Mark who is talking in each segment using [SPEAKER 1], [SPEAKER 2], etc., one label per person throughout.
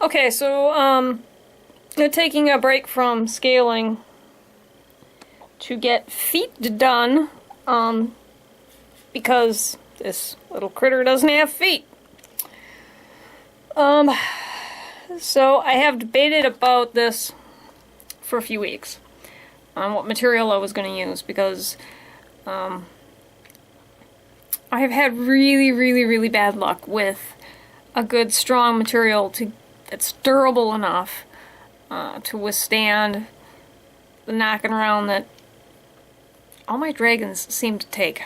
[SPEAKER 1] Okay, so I'm taking a break from scaling to get feet done, because this little critter doesn't have feet. So I have debated about this for a few weeks on what material I was going to use, because I have had really bad luck with a good strong material that's durable enough to withstand the knocking around that all my dragons seem to take.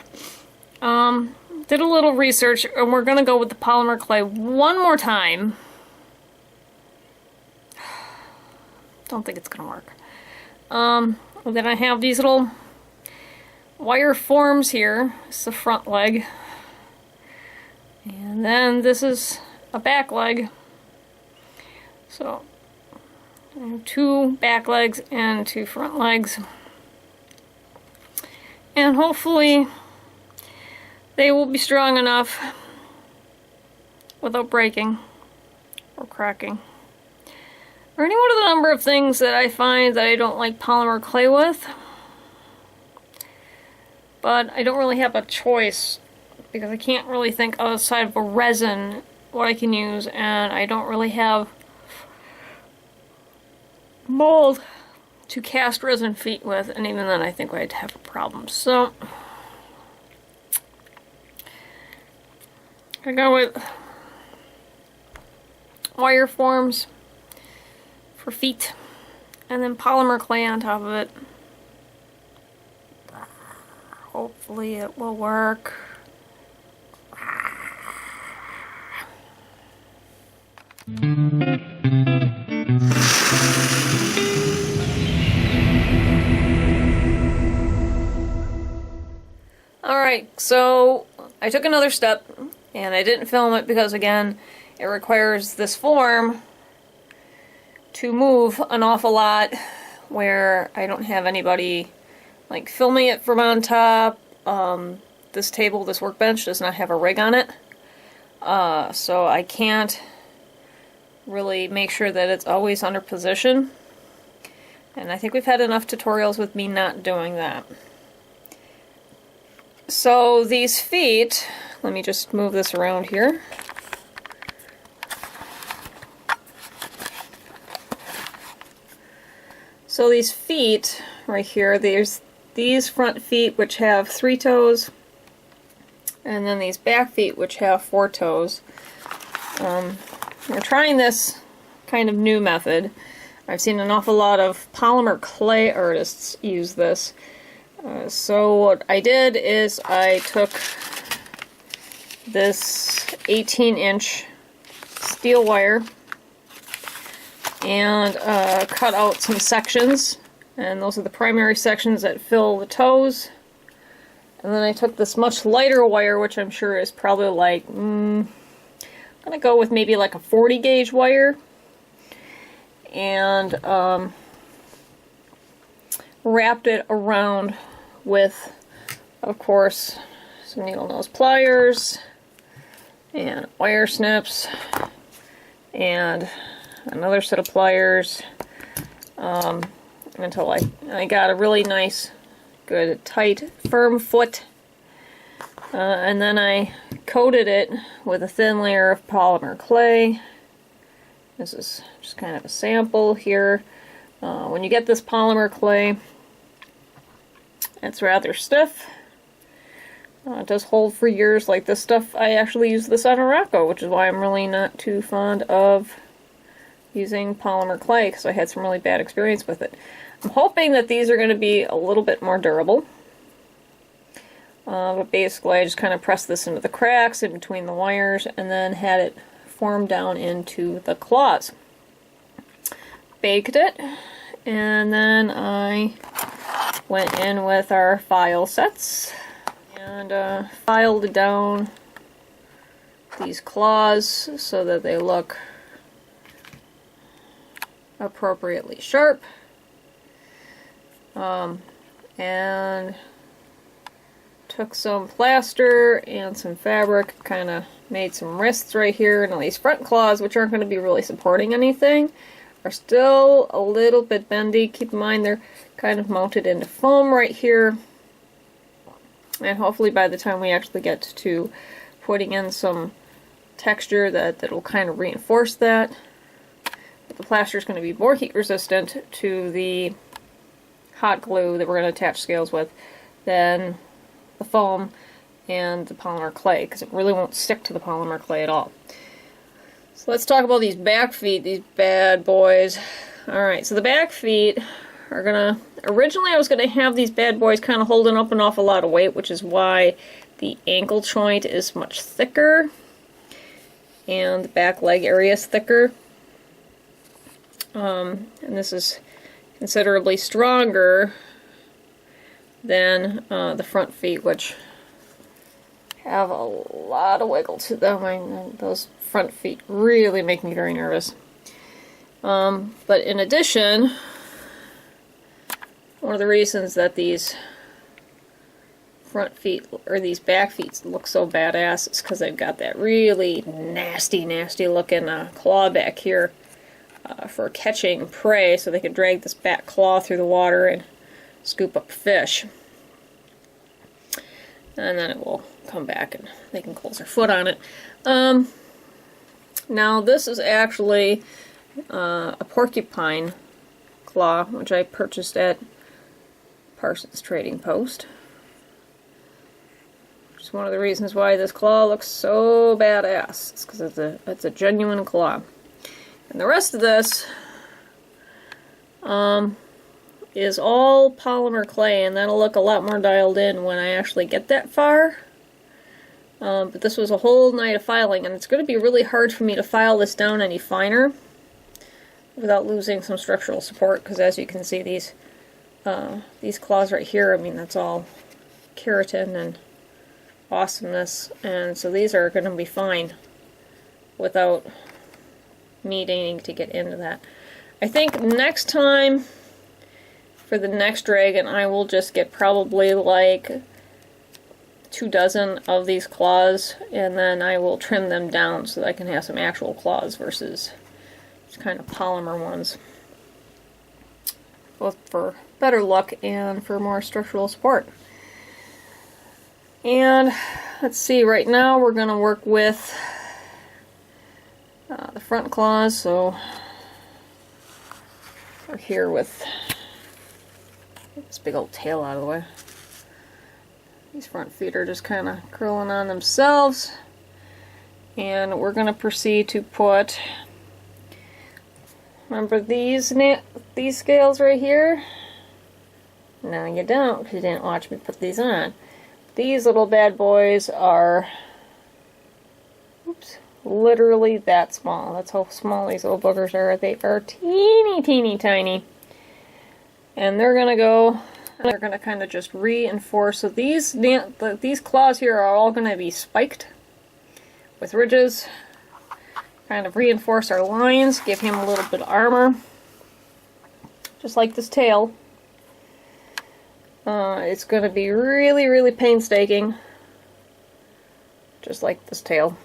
[SPEAKER 1] Did a little research, and we're gonna go with the polymer clay one more time. Don't think it's gonna work. Then I have these little wire forms here. This is the front leg. And then this is a back leg. So I have 2 back legs and 2 front legs. And hopefully they will be strong enough without breaking or cracking or any one of the number of things that I find that I don't like polymer clay with. But I don't really have a choice, because I can't really think outside of a resin what I can use, and I don't really have mold to cast resin feet with, and even then I think I'd have a problem. So I go with wire forms for feet and then polymer clay on top of it. Hopefully it will work. Alright, so I took another step, and I didn't film it because, again, it requires this form to move an awful lot where I don't have anybody like filming it from on top. This table, this workbench, does not have a rig on it, so I can't really make sure that it's always under position, and I think we've had enough tutorials with me not doing that. So these feet, let me just move this around here. So these feet right here, there's these front feet which have 3 toes, and then these back feet which have 4 toes. We're trying this kind of new method. I've seen an awful lot of polymer clay artists use this. So what I did is I took this 18-inch steel wire and cut out some sections, and those are the primary sections that fill the toes. And then I took this much lighter wire, which I'm sure is probably like, I'm gonna go with maybe like a 40 gauge wire, and wrapped it around with, of course, some needle nose pliers and wire snips and another set of pliers, until I got a really nice, good, tight, firm foot. And then I coated it with a thin layer of polymer clay. This is just kind of a sample here. When you get this polymer clay, it's rather stiff. It does hold for years. Like this stuff, I actually use this on Morocco, which is why I'm really not too fond of using polymer clay, because I had some really bad experience with it. I'm hoping that these are going to be a little bit more durable. But basically I just kind of pressed this into the cracks in between the wires and then had it form down into the claws. Baked it, and then I went in with our file sets and filed down these claws so that they look appropriately sharp, and took some plaster and some fabric, kind of made some wrists right here, and all these front claws, which aren't going to be really supporting anything, are still a little bit bendy. Keep in mind they're kind of mounted into foam right here, and hopefully by the time we actually get to putting in some texture that'll kind of reinforce that. But the plaster is going to be more heat resistant to the hot glue that we're going to attach scales with than the foam and the polymer clay, because it really won't stick to the polymer clay at all. So let's talk about these back feet, these bad boys. Alright, so the back feet are gonna, originally I was gonna have these bad boys kind of holding up an awful lot of weight, which is why the ankle joint is much thicker and the back leg area is thicker. And this is considerably stronger than the front feet, which have a lot of wiggle to them. Those front feet really make me very nervous. But in addition, one of the reasons that these front feet, or these back feet, look so badass is because they've got that really nasty looking claw back here for catching prey, so they can drag this back claw through the water and scoop up fish. And then it will come back and they can close their foot on it. Now this is actually a porcupine claw, which I purchased at Parsons Trading Post. Which is one of the reasons why this claw looks so badass. It's because it's a genuine claw. And the rest of this is all polymer clay, and that'll look a lot more dialed in when I actually get that far. But this was a whole night of filing, and it's going to be really hard for me to file this down any finer without losing some structural support, because as you can see, these claws right here, I mean, that's all keratin and awesomeness, and so these are going to be fine without me needing to get into that. I think next time, for the next dragon, I will just get probably like 24 of these claws, and then I will trim them down so that I can have some actual claws versus just kind of polymer ones. Both for better luck and for more structural support. And let's see, right now we're going to work with the front claws, so we're here with this big old tail out of the way. These front feet are just kind of curling on themselves, and we're going to proceed to put, remember these scales right here? No, you don't, because you didn't watch me put these on. These little bad boys are, oops, literally that small. That's how small these little boogers are. They are teeny tiny. And they're going to go, they're going to kind of just reinforce. So these claws here are all going to be spiked with ridges. Kind of reinforce our lines, give him a little bit of armor. Just like this tail. It's going to be really painstaking. Just like this tail.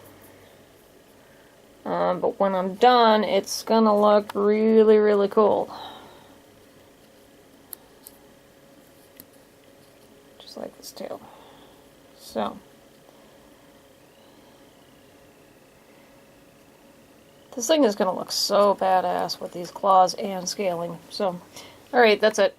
[SPEAKER 1] But when I'm done, it's going to look really cool. Just like this tail. So, this thing is going to look so badass with these claws and scaling. So, alright, that's it.